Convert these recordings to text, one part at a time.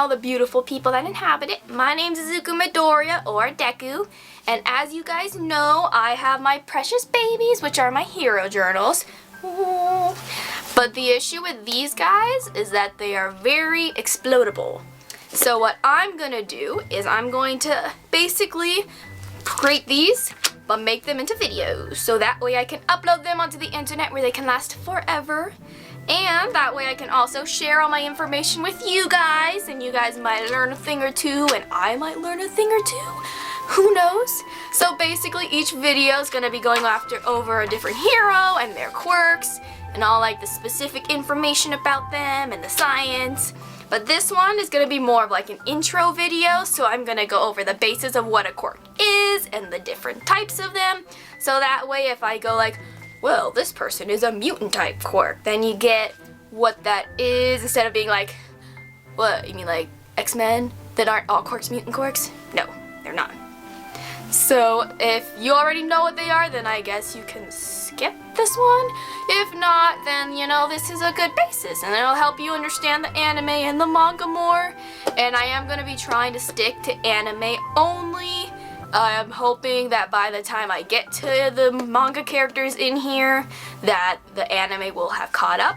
all the beautiful people that inhabit it. My name's Izuku Midoriya, or Deku, and as you guys know, I have my precious babies, which are my hero journals. But the issue with these guys is that they are very explodable. So what I'm gonna do is I'm going to basically create these, but make them into videos. So that way I can upload them onto the internet where they can last forever. And that way I can also share all my information with you guys, and you guys might learn a thing or two, and I might learn a thing or two. Who knows? So basically each video is going to be going over a different hero and their quirks and all like the specific information about them and the science. But this one is going to be more of like an intro video, so I'm going to go over the basis of what a quirk is and the different types of them. So that way if I go like, well, this person is a mutant type quirk, then you get what that is instead of being like, what, you mean like X-Men that aren't all quirks mutant quirks? No, they're not. So if you already know what they are, then I guess you can skip this one. If not, then you know this is a good basis and it'll help you understand the anime and the manga more. And I am going to be trying to stick to anime only. I'm hoping that by the time I get to the manga characters in here, that the anime will have caught up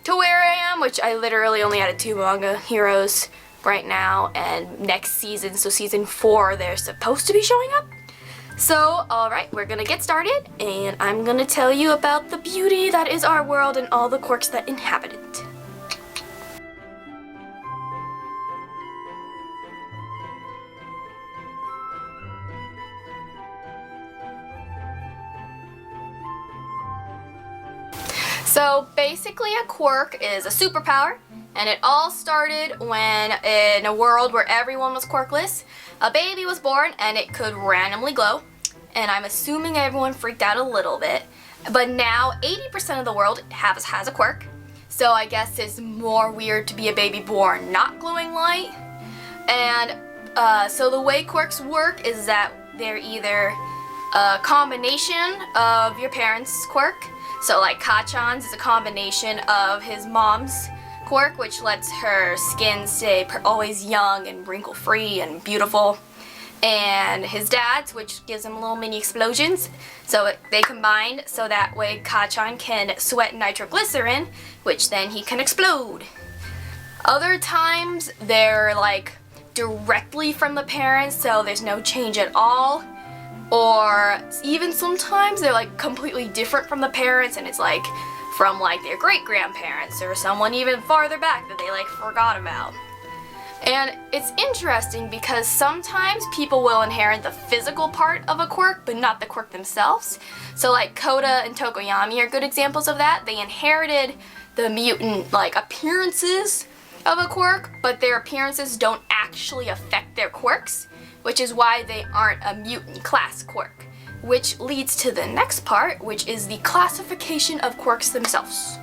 to where I am, which I literally only added 2 manga heroes right now, and next season, so season 4, they're supposed to be showing up. So, alright, we're gonna get started, and I'm gonna tell you about the beauty that is our world and all the quirks that inhabit it. So basically a quirk is a superpower, and it all started when, in a world where everyone was quirkless, a baby was born and it could randomly glow, and I'm assuming everyone freaked out a little bit, but now 80% of the world has a quirk, so I guess it's more weird to be a baby born not glowing light. And so the way quirks work is that they're either a combination of your parents' quirk. So like Kachan's is a combination of his mom's quirk, which lets her skin stay always young and wrinkle-free and beautiful, and his dad's, which gives him little mini explosions. So they combined so that way Kachan can sweat nitroglycerin, which then he can explode. Other times they're like directly from the parents, so there's no change at all. Or even sometimes they're like completely different from the parents, and it's like from like their great-grandparents or someone even farther back that they like forgot about. And it's interesting because sometimes people will inherit the physical part of a quirk but not the quirk themselves. So like Koda and Tokoyami are good examples of that. They inherited the mutant like appearances of a quirk, but their appearances don't actually affect their quirks, which is why they aren't a mutant class quirk. Which leads to the next part, which is the classification of quirks themselves.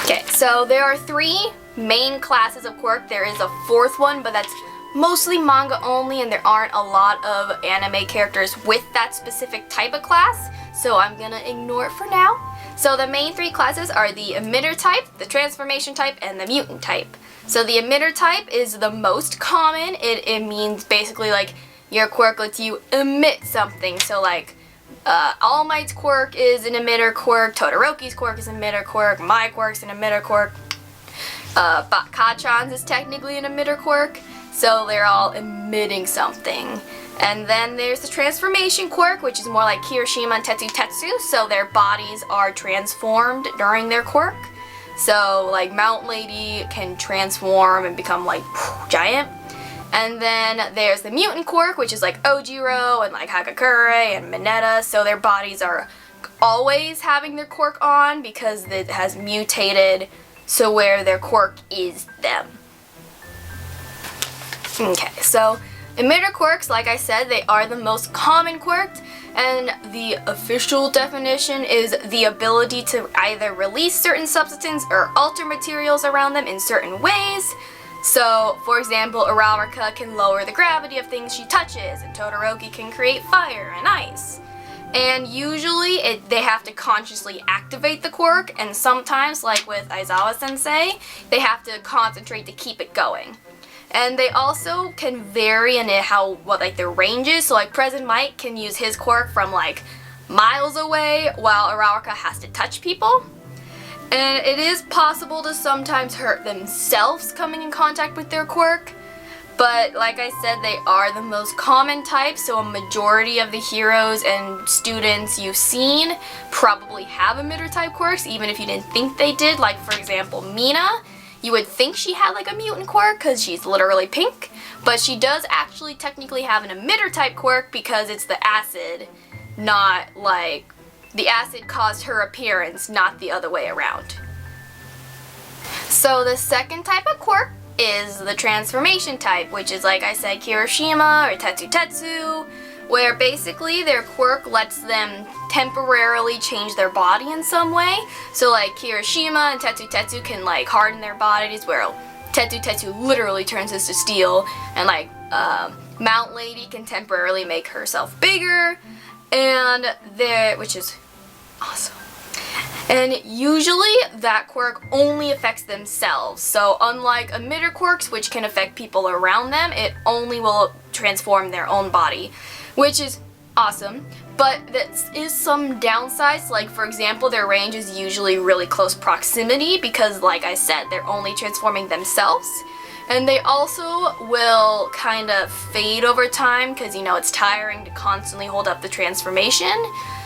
Okay, so there are 3 main classes of quirk. There is a 4th one, but that's mostly manga only, and there aren't a lot of anime characters with that specific type of class, so I'm gonna ignore it for now. So the main 3 classes are the emitter type, the transformation type, and the mutant type. So the emitter type is the most common. It means basically like your quirk lets you emit something. So like All Might's quirk is an emitter quirk, Todoroki's quirk is an emitter quirk, my quirk's an emitter quirk, Kachan's is technically an emitter quirk, so they're all emitting something. And then there's the transformation quirk, which is more like Kirishima and Tetsu, so their bodies are transformed during their quirk. So like Mountain Lady can transform and become like giant. And then there's the mutant quirk, which is like Ojiro and like Hagakure and Mineta, so their bodies are always having their quirk on because it has mutated so where their quirk is them. Okay, so emitter quirks, like I said, they are the most common quirks, and the official definition is the ability to either release certain substances or alter materials around them in certain ways. So, for example, Araraka can lower the gravity of things she touches, and Todoroki can create fire and ice. And usually they have to consciously activate the quirk, and sometimes, like with Aizawa Sensei, they have to concentrate to keep it going. And they also can vary in what like their range is. So like Present Mike can use his quirk from like miles away, while Arauca has to touch people. And it is possible to sometimes hurt themselves coming in contact with their quirk. But like I said, they are the most common type, so a majority of the heroes and students you've seen probably have emitter type quirks, even if you didn't think they did. Like for example, Mina. You would think she had like a mutant quirk because she's literally pink, but she does actually technically have an emitter type quirk because it's the acid, not like the acid caused her appearance, not the other way around. So the second type of quirk is the transformation type, which is like I said, Kirishima or Tetsu, where basically their quirk lets them temporarily change their body in some way. So like Kirishima and Tetsu can like harden their bodies, where Tetsu literally turns into steel, and like Mount Lady can temporarily make herself bigger, and which is awesome. And usually that quirk only affects themselves. So unlike emitter quirks, which can affect people around them, it only will transform their own body, which is awesome. But there is some downsides, like for example, their range is usually really close proximity because like I said, they're only transforming themselves. And they also will kind of fade over time because, you know, it's tiring to constantly hold up the transformation.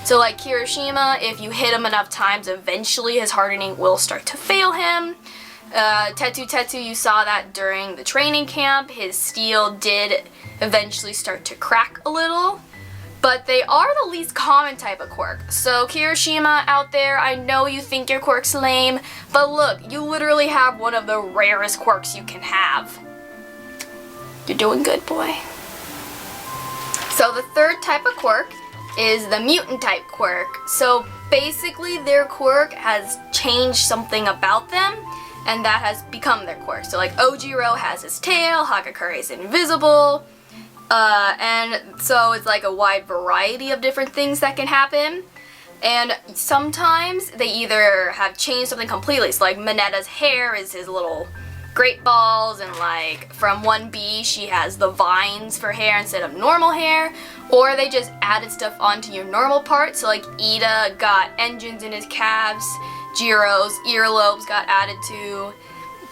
So like Kirishima, if you hit him enough times, eventually his hardening will start to fail him. Tetsu, you saw that during the training camp. His steel did eventually start to crack a little. But they are the least common type of quirk. So Kirishima out there, I know you think your quirk's lame, but look, you literally have one of the rarest quirks you can have. You're doing good, boy. So the third type of quirk is the mutant type quirk. So basically their quirk has changed something about them, and that has become their quirk. So like Ojiro has his tail, Hagakure is invisible, and so it's like a wide variety of different things that can happen. And sometimes they either have changed something completely. So like Minetta's hair is his little great balls, and like from 1B she has the vines for hair instead of normal hair, or they just added stuff onto your normal part. So like Ida got engines in his calves, Jiro's earlobes got added to.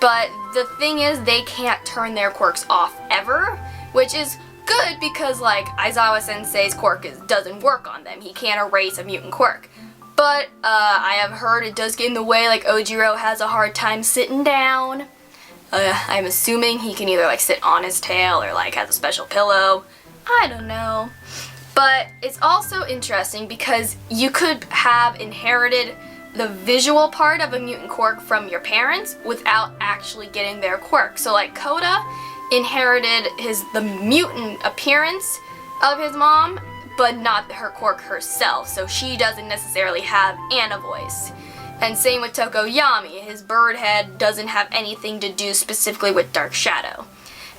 But the thing is, they can't turn their quirks off ever, which is good because like Aizawa Sensei's quirk doesn't work on them. He can't erase a mutant quirk. But I have heard it does get in the way, like Ojiro has a hard time sitting down. I'm assuming he can either like sit on his tail or like has a special pillow. I don't know. But it's also interesting because you could have inherited the visual part of a mutant quirk from your parents without actually getting their quirk. So like Koda inherited the mutant appearance of his mom, but not her quirk herself, so she doesn't necessarily have Anna voice. And same with Tokoyami, his bird head doesn't have anything to do specifically with Dark Shadow.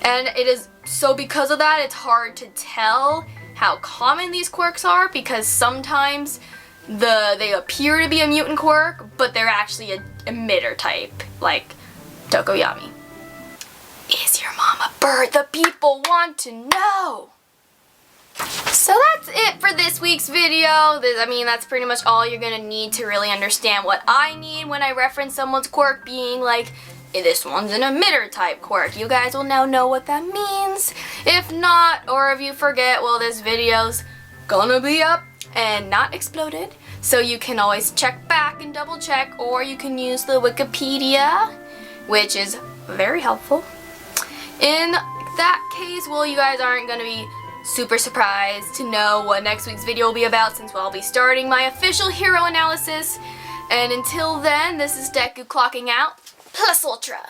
And it is, so because of that, it's hard to tell how common these quirks are, because sometimes they appear to be a mutant quirk, but they're actually an emitter type, like Tokoyami. Is your mom a bird? The people want to know! So that's it for this week's video. I mean, that's pretty much all you're gonna need to really understand what I need when I reference someone's quirk being like, this one's an emitter type quirk. You guys will now know what that means. If not, or if you forget, well, this video's gonna be up and not exploded. So you can always check back and double check, or you can use the Wikipedia, which is very helpful. In that case, well, you guys aren't gonna be super surprised to know what next week's video will be about, since I'll be starting my official hero analysis. And until then, this is Deku clocking out. Plus Ultra!